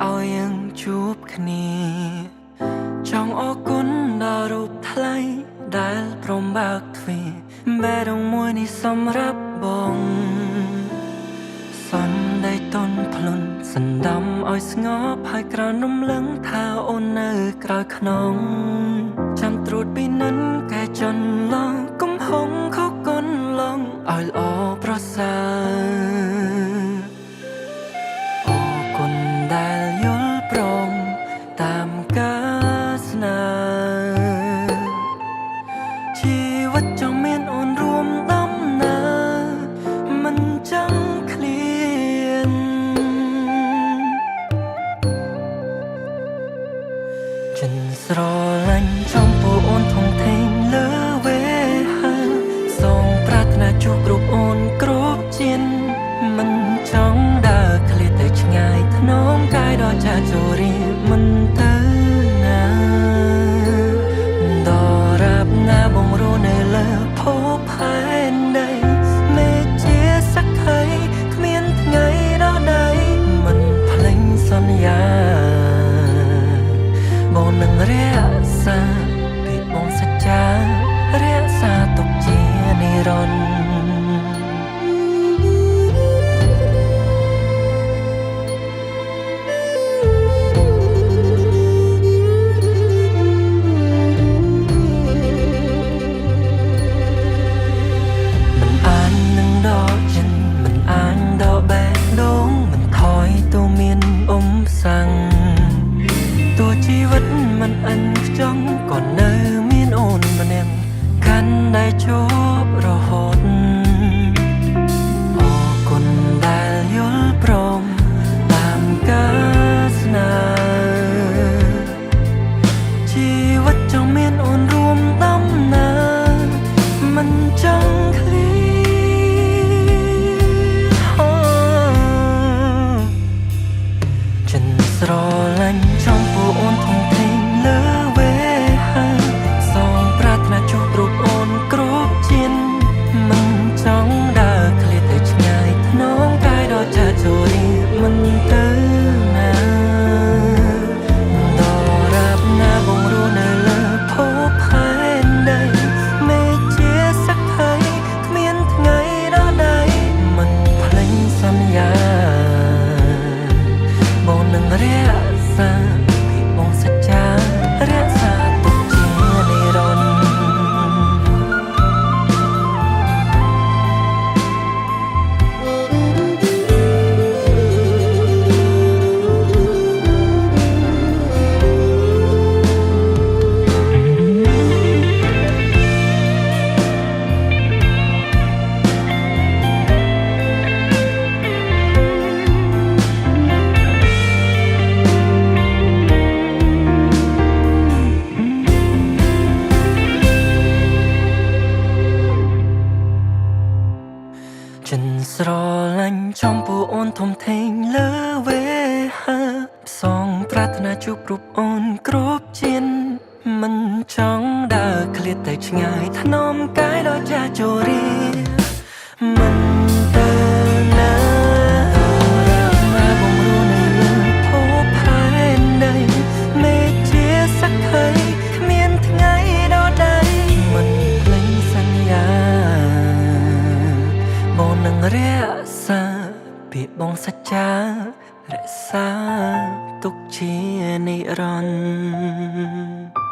ឲ្យយើងជួបគ្នាចង់អរគុណដល់រូបថ្លៃដែលព្រមបើកទ្វារបេះដូងមួយនេះសម្រាប់បងសន្ដីតន់ភ្លុនសណ្ដំឲ្យស្ងប់ហើយក្រោយរំលឹងថាអូននៅក្រោយខ្នងចាំត្រួតពីនិនកែចន្លងកំហុងខុសកន្លងឲ្យល្អប្រសើរអរគុណដែលយល់ព្រមតាមការស្នើជីវិតចង់មានអូនរួមដំណើរមិនចង់ឃ្លានចិនស្រឡាញ់ចំពោះអូនធំធេងលើវេហាសងប្រាថ្នាជួបគ្រប់អូនគ្រប់ជានមិនចង់ដើរឃ្លាតទៅឆ្ងាយថ្នមកាយដល់ចាជរីមិនទៅណាដរាបណាបងរស់នៅលើភពផែនដីមេជាសក្ខីគ្មានថ្ងៃដល់ដៃមិនភ្លេចសន្យាបងនឹងរក្សាពីបងសច្ចារក្សាទុកជានិរន្តរ៍តួជីវិតមិនអិនខ្ចង់ក៏នៅមានអូនម្នាក់កាន់តែជួបរហូតអរគុណដែលយល់ព្រមតាមការស្នើជីវិតចង់មានអូនរួមដំណើរមិនចង់ឃ្លាចិនស្រឡាញ់ចំពោះអូនធំធេងលើវេហាសងប្រាថ្នាជួបរូបអូនគ្រប់ជានមិនចង់ដើរឃ្លាតទៅឆ្ងាយថ្នមកាយដល់ចាជរីមិនទៅណាដរាបណាបងរស់នៅលើភពផែនដីមេជាសក្ខីគ្មានថ្ងៃដល់ដៃមិនភ្លេចសន្យាបងនឹងរក្សាពីបងសច្ចារក្សាទុកជានិរន្តរ៍ចិនស្រឡាញ់ចំពោះអូនធំធេងលើវេហាសងប្រាថ្នាជួបរូបអូនគ្រប់ជានមិនចង់ដើរឃ្លាតទៅឆ្ងាយថ្នមកាយដល់ចាជរីមិនទៅណាបងរស់នៅលើភពផែនដីមេជាសក្ខីគ្មានថ្ងៃដល់ដៃមិនភ្លេចសន្យាបងនឹងរក្សាពាក្យបងសច្ចារក្សាទុកជានិរន្តរ៍